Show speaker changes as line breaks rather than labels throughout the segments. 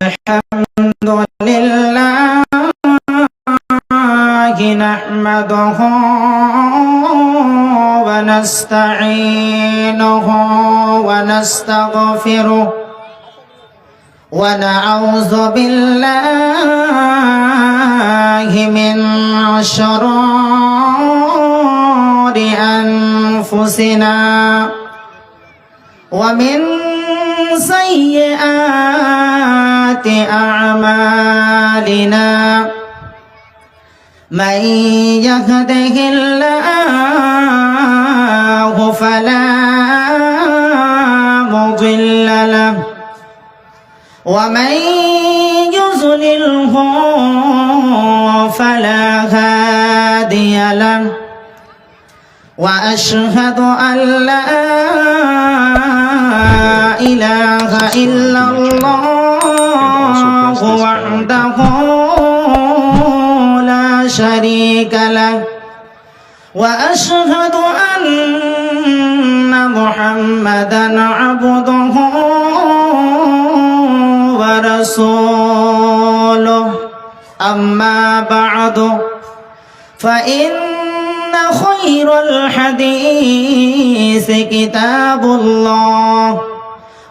الحمد لله نحمده ونستعينه ونستغفره ونعوذ بالله من شرور أنفسنا ومن سيئات أعمالنا من يهده الله فلا مضل له ومن يضلله فلا هادي له وأشهد أن لا إله إلا الله وحده لا شريك له وأشهد أن محمدا عبده ورسوله أما بعد فإن خير الحديث كتاب الله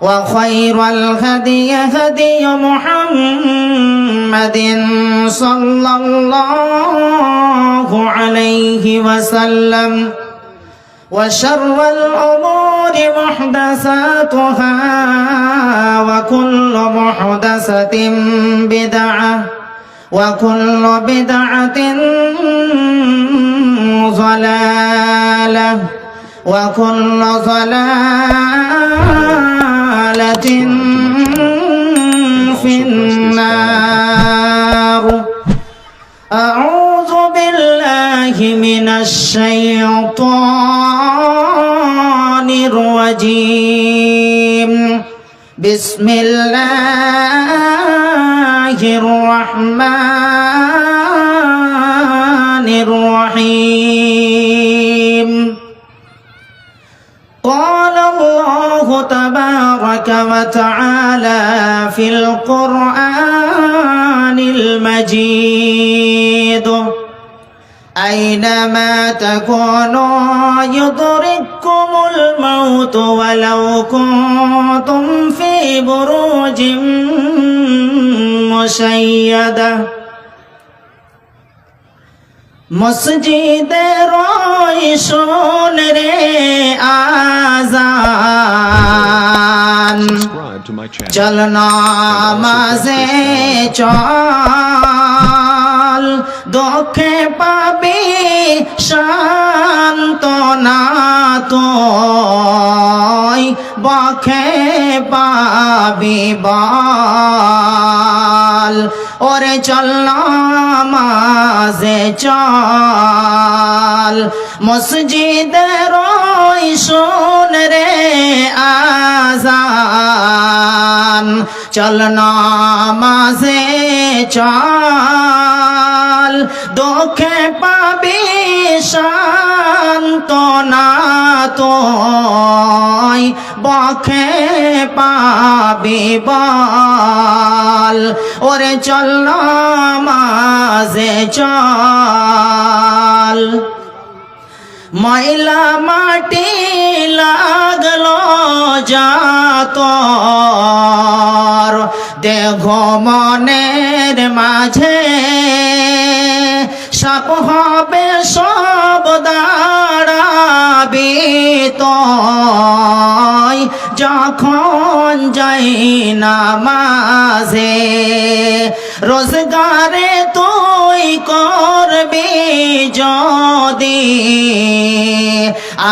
وخير الهدي هدي محمد صلى الله عليه وسلم وشر الأمور محدثاتها وكل محدثة بدعة وكل بدعة ضلالة وكل ضلالة في النار أعوذ بالله من الشيطان الرجيم بسم الله الرحمن الرحيم قال الله تبارك وتعالى في القرآن المجيد أينما تكونوا يدرككم الموت ولو كنتم في بروج مشيدة মসজিদের শোন রে আযান চল নামাজে চল দুঃখে পাবি সান্তনা তুই বখে পাবি বল ওরে চল নামাজে চল মসজিদের শোন রে আযান চল নামাজে চল দুঃখে পাবি সান্তনা তুই বখে পাবি বল ওরে চল নামাজে চল ময়লা মাটি লাগলো যাতর দেহ মনের মাঝে সাপ হবে সব দাঁড়াবি তুই যখন যাই নামাজে রোজগারে তুই করবি যদি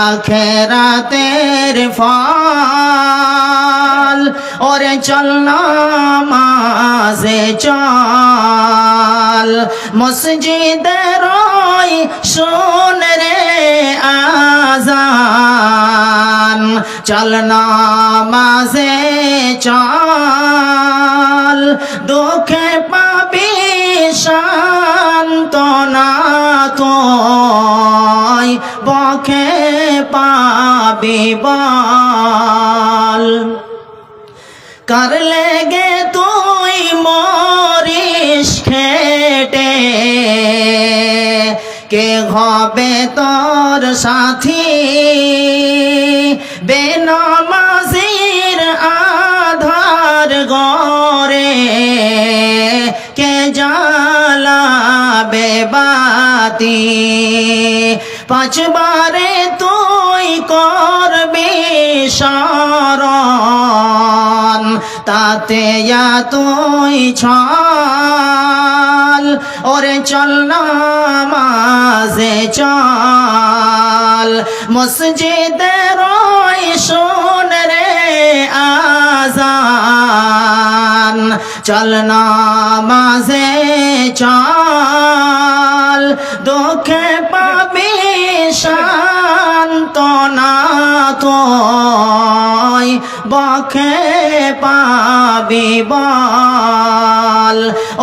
আখিরাতের ফল ওরে চল নামাজে চল মসজিদের শোন রে আযান চল নামাজে চল দুঃখে পাবি শান্তনা তুই বকে পাবি বল। কার লেগে তুই মরিস খেটে, কে হবে তোর সাথী? বেনামাজির আধার গরে কে জ্বালাবে বাতি? পাঁচবারে তুই করবি শরণ, তাতে তুই ছল। ওরে চল নামাজে চল, মসজিদের শোন রে আজান। চল নামাজে চল, দুঃখে পাবি সান্ত্বনা তুই, বকে পাবি বল।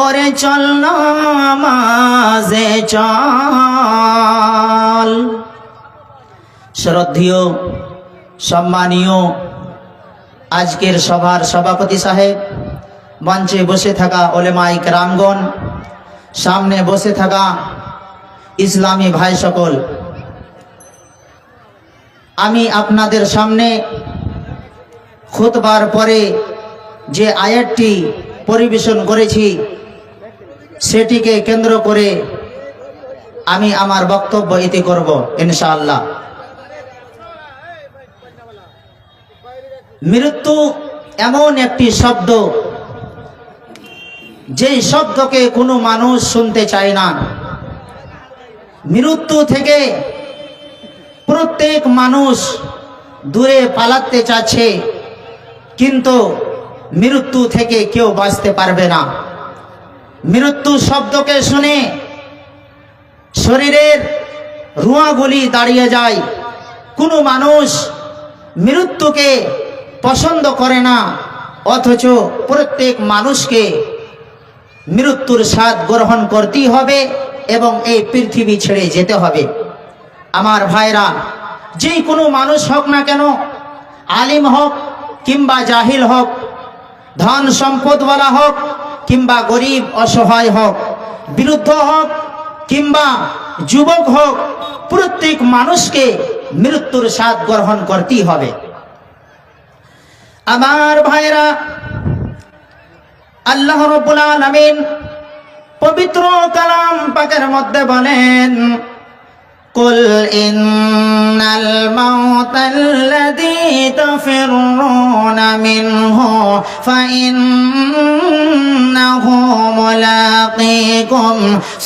ওরে চল নামাজে চল। শ্রদ্ধেয় সম্মানীয় আজকের সভার সভাপতি সাহেব, মঞ্চে বসে থাকা ওলেমায়ে কেরামগণ, সামনে বসে থাকা ইসলামী ভাই সকল, আমি আপনাদের সামনে খুতবার পরে যে আয়াতটি পরিবেশন করেছি সেটিকে কেন্দ্র করে আমি আমার বক্তব্য ইতি করব ইনশাআল্লাহ। মৃত্যু এমন একটি শব্দ, যেই শব্দকে কোনো মানুষ শুনতে চায় না। মৃত্যু থেকে প্রত্যেক মানুষ দূরে পালাতে চাচ্ছে, কিন্তু মৃত্যু থেকে কেউ বাঁচতে পারবে না। মৃত্যু শব্দকে শুনে শরীরের রুয়াগুলি দাঁড়িয়ে যায়। কোনো মানুষ মৃত্যুকে পছন্দ করে না, অথচ প্রত্যেক মানুষকে মৃত্যুর স্বাদ গ্রহণ করতেই হবে এবং এই পৃথিবী ছেড়ে যেতে হবে। আমার ভাইরা, যে কোনো মানুষ হোক না কেন, আলিম হোক কিংবা জাহিল হোক, ধন সম্পদওয়ালা হোক কিংবা গরিব অসহায় হোক, বৃদ্ধ হোক কিংবা যুবক হোক, প্রত্যেক মানুষকে মৃত্যুর স্বাদ গ্রহণ করতেই হবে। আমার ভাইরা, আল্লাহ রাব্বুল আলামিন পবিত্র কালাম পাকের মধ্যে বলেন, কুল ইন্নাল মাউতাল্লাযী তাফিররুনা মিনহু ফাইন্নাহু মুলাকীকুম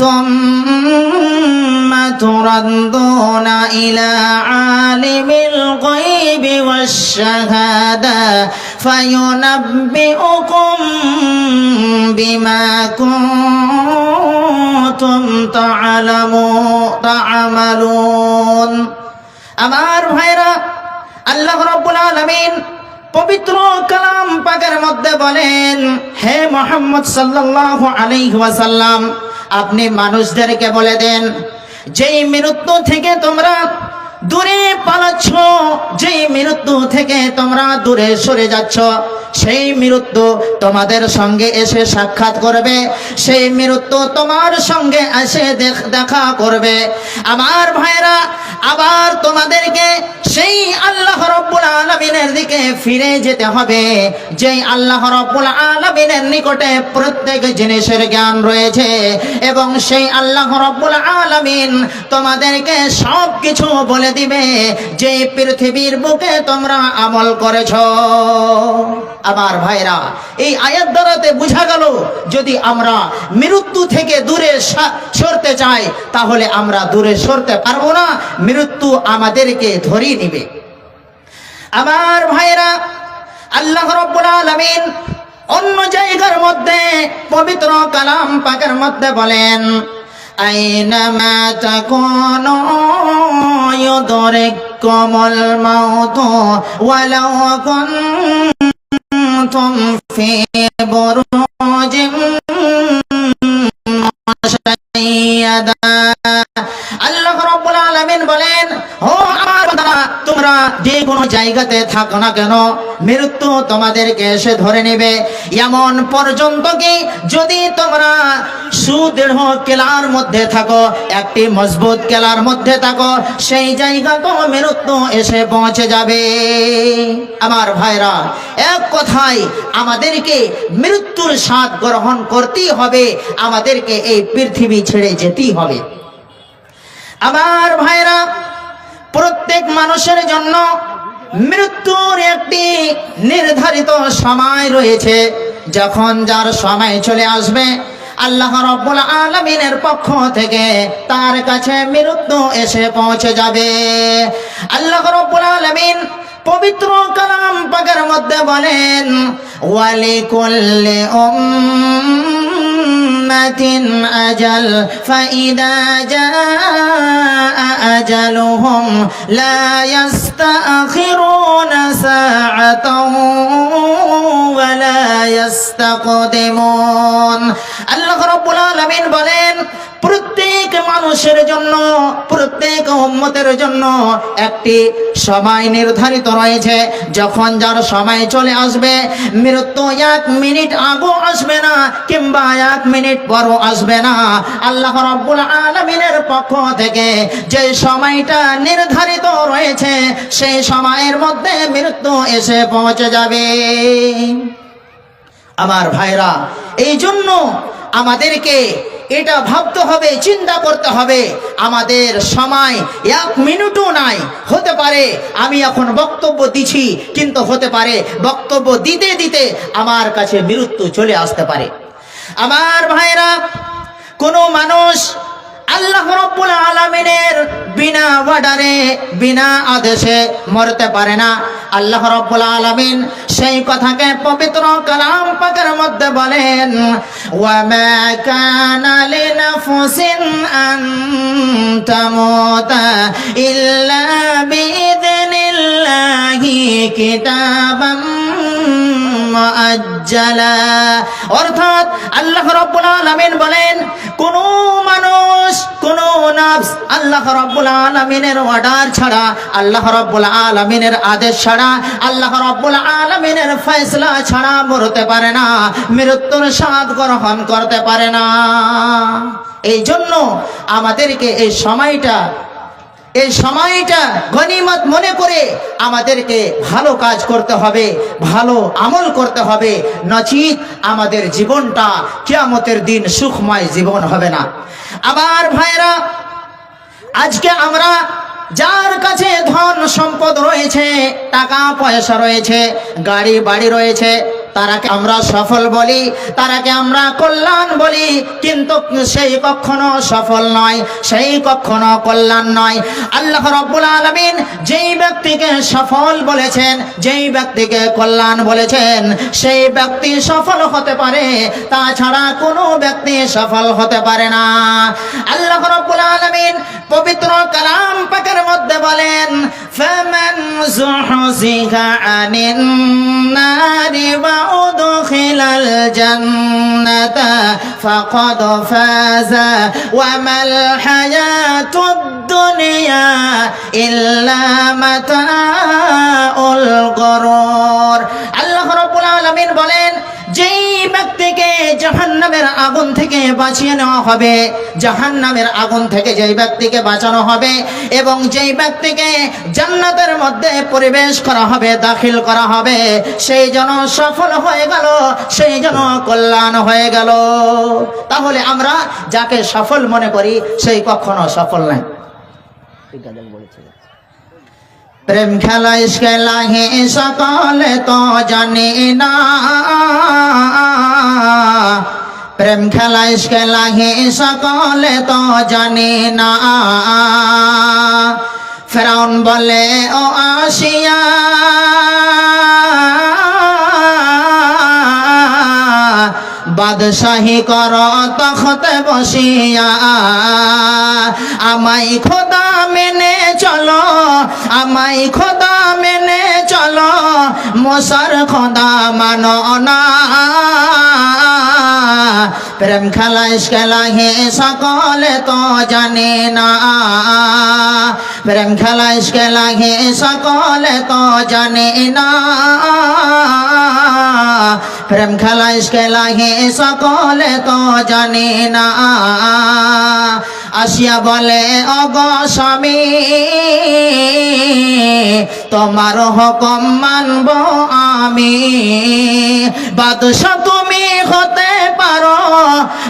সুম্মা তুরাদ্দুনা ইলা আলিমিল গায়বি ওয়াশ শাহাদা ফায়ুনাব্বিউকুম বিমা কুনতুম তা'মালুন। আমার ভাইরা, আল্লাহ রাব্বুল আলামিন পবিত্র কালাম পাকের মধ্যে বলেন, হে মুহাম্মদ সাল্লাল্লাহু আলাইহি ওয়াসাল্লাম, আপনি মানুষদেরকে বলে দেন, যেই মৃত্যু থেকে তোমরা দূরে পালাচ্ছ, যেই মৃত্যু থেকে তোমরা দূরে সরে যাচ্ছ, সেই মৃত্যু তোমাদের সঙ্গে এসে সাক্ষাৎ করবে, সেই মৃত্যু তোমার সঙ্গে এসে দেখা করবে। আমার ভাইরা, আবার তোমাদেরকে সেই আল্লাহ রাব্বুল আলামিনের দিকে ফিরে যেতে হবে, যেই আল্লাহ রাব্বুল আলামিনের নিকটে প্রত্যেক জিনিসের জ্ঞান রয়েছে, এবং সেই আল্লাহ রাব্বুল আলামিন তোমাদেরকে সব কিছু বলে দিবে যে পৃথিবীর বুকে তোমরা আমল করেছো। আমার ভাইরা, এই আয়াত দ্বারাতে বোঝা গেল, যদি আমরা মৃত্যু থেকে দূরে সরতে চাই তাহলে আমরা দূরে সরতে পারবো না, মৃত্যু আমাদেরকে ধরিয়ে নিবে। আমার ভাইরা, আল্লাহ রাব্বুল আলামিন অন্য জায়গার মধ্যে পবিত্র কালাম পাকের মধ্যে বলেন, আইনামা তাকুনু ইউদরিকুমুল মাউতু ওয়ালাউ কুনতুম ফি বুরুজিম মুশাইয়াদা। আল্লাহ রাব্বুল আলামিন বলেন, জায়গাতে থাকো না কেন, মৃত্যু তোমাদেরকে এসে ধরে নেবে। এমন পর্যন্ত কি যদি তোমরা সুদৃঢ় কেলার মধ্যে থাকো, একটি মজবুত কেলার মধ্যে থাকো, সেই জায়গা তো মৃত্যু এসে পৌঁছে যাবে। আমার ভাইরা, এক কথায় আমাদেরকে মৃত্যুর স্বাদ গ্রহণ করতেই হবে, আমাদেরকে এই পৃথিবী ছেড়ে যেতেই হবে। আমার ভাইরা, প্রত্যেক মানুষের জন্য মৃত্যুর একটি নির্ধারিত সময় রয়েছে। যখন যার সময় চলে আসবে, আল্লাহ রাব্বুল আলামিনের পক্ষ থেকে তার কাছে মৃত্যু এসে পৌঁছে যাবে। আল্লাহ রাব্বুল আলামিন পবিত্র কালাম পাকের মধ্যে বলেন, ওয়ালিকুল্লি উম্মাতিন আজাল ফাইদা জাআ আজালুহুম লা ইস্তাখিরুনা সাআতাও ওয়া লা ইস্তাকদিমুন। আল্লাহ রাব্বুল আলামিন বলেন, প্রত্যেক মানুষের জন্য, প্রত্যেক উম্মতের জন্য একটি সময় নির্ধারিত রয়েছে। যখন যার সময় চলে আসবে, মৃত্যু 1 মিনিট আগেও আসবে না, কিংবা 1 মিনিট পরও আসবে না। আল্লাহ রাব্বুল আলামিনের পক্ষ থেকে যে সময়টা নির্ধারিত রয়েছে, সেই সময়ের মধ্যে মৃত্যু এসে পৌঁছে যাবে। আমার ভাইরা, এই জন্য আমাদেরকে এটা ভাবতে হবে, চিন্তা করতে হবে, আমাদের সময় 1 মিনিটও নাই। হতে পারে আমি এখন বক্তব্য দিচ্ছি, কিন্তু হতে পারে বক্তব্য দিতে দিতে আমার কাছে মৃত্যু চলে আসতে পারে। আমার ভাইরা, কোনো মানুষ আল্লাহ রাব্বুল আলামিনের বিনা অর্ডারে, বিনা আদেশে মরতে পারে না। আল্লাহ রাব্বুল আলামিন সেই কথাকে পবিত্র কালাম পাকের মধ্যে বলেন, ওয়া মা কানা লিনাফসিন আন তামুতা ইল্লা বিইذনিল্লাহি কিতাবাম মুআজ্জালা। অর্থাৎ আল্লাহ রাব্বুল আলামিন বলেন, কোন মানুষ, কোন নফস আল্লাহ রাব্বুল আলামিনের অর্ডার ছাড়া, আল্লাহ রাব্বুল আলামিনের আদেশ ছাড়া, আল্লাহ রাব্বুল আলামিনের ফয়সালা ছাড়া মরতে পারে না, মৃত্যুর স্বাদ গ্রহণ করতে পারে না। এই জন্য আমাদেরকে এই সময়টা গনিমত মনে করে আমাদেরকে ভালো কাজ করতে হবে, ভালো আমল করতে হবে, নচিত আমাদের জীবনটা কিয়ামতের দিন সুখময় জীবন হবে না। আবার ভাইরা, আজকে আমরা যার কাছে ধন সম্পদ রয়েছে, টাকা পয়সা রয়েছে, গাড়ি বাড়ি রয়েছে, তারাকে আমরা সফল বলি, তারাকে আমরা কল্যাণ বলি, কিন্তু সেই কখনো সফল নয়, সেই কখনো কল্যাণ নয়। আল্লাহ রাব্বুল আলামিন যেই ব্যক্তিকে সফল বলেছেন, যেই ব্যক্তিকে কল্যাণ বলেছেন, সেই ব্যক্তি সফল হতে পারে, তাছাড়া কোনো ব্যক্তি সফল হতে পারে না। আল্লাহ রাব্বুল আলামিন পবিত্র কালাম পাকের মধ্যে বলেন, ফামান যুহজিহা আনিন নারি ওয়া উদখিলাল জান্নাতা ফাকাদ ফাযা ওয়া মাল হায়াতুদ দুনিয়া ইল্লা মাতাউল গুরুর। আল্লাহ রাব্বুল আলামিন বলেন, যেই ব্যক্তিকে জাহান্নামের আগুন থেকে বাঁচিয়ে নেওয়া হবে, জাহান্নামের আগুন থেকে যেই ব্যক্তিকে বাঁচানো হবে, এবং যেই ব্যক্তিকে জান্নাতের মধ্যে পরিবেশ করা হবে, দাখিল করা হবে, সেই যেন সফল হয়ে গেল, সেই যেন কল্যাণ হয়ে গেল। তাহলে আমরা যাকে সফল মনে করি, সেই কখনো সফল নয়। প্রেম খেলা ইশকে লাহে সকলে তো জানি না, প্রেম খেলা ইশকে লাহে সকলে তো জানি না। ফেরাউন বলে, ও আসিয়া বাদশাহী কর তখতে বসিয়া, আমাই খোদা মেনে চলো, আমাই খোদা মেনে চলো, মুসার খোদা মানো না। প্রেম খেলা ইশকে লাগে সকলে তো জানে না, প্রেম খেলা ইশকে লাগে সকলে তো জানে না, প্রেম খেলা ইশকে লাগে সকলে তো জানে না। আসিয়া বলে ওগো স্বামী তোমার হুকুম মানব আমি, বাদশা তুমি হতে পারো,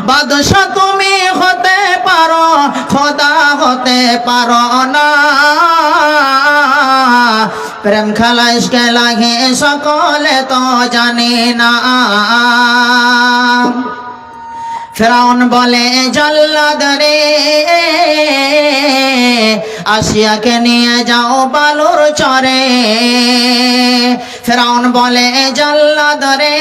বাদশা তুমি হতে পারো, খোদা হতে পারো না। প্রেম খেলা ইশকে লাগে সকলে তো জানে না। ফিরআউন বলে জল্লাদ রে আসিয়াকে নিয়ে যাও বালুর চরে, ফিরআউন বলে জল্লাদ রে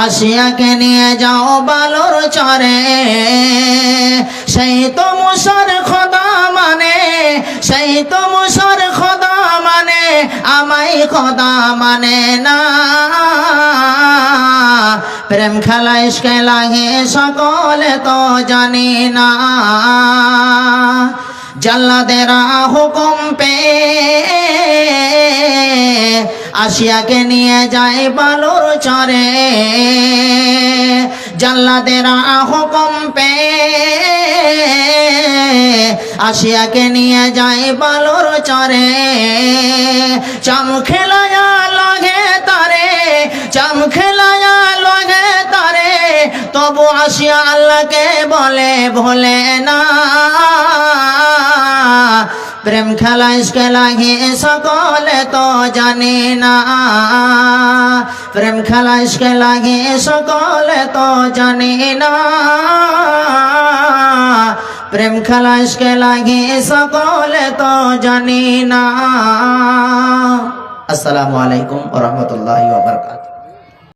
আসিয়াকে নিয়ে যাও বালুর চরে। সেই তো মুসার খোদা মানে, সেই তো মুসার খোদা মানে, আমায় খোদা মানে না। প্রেম খেলা ইশকে লাগে সকলে তো জানে না। জল্লাদেরা হুকুম পে আসিয়াকে নিয়ে যায় বালুর চরে, জল্লাদেরা হুকুম পে আসিয়াকে নিয়ে যায় বালুর চরে। চাম খেলায়া লাগে তারে, চাম খেলায়া লাগে তারে, তবু আসিয়া আল্লাহকে বলে ভোলে না। প্রেম খেলা ইশকে লাগে সকলে তো জানে না, প্রেম খেলা ইশকে লাগে সকলে তো জানে না, প্রেম খেলা ইশকে লাগে সকলে তো জানে না। আসসালামু আলাইকুম ওয়া রাহমাতুল্লাহি ওয়া বারাকাতুহু।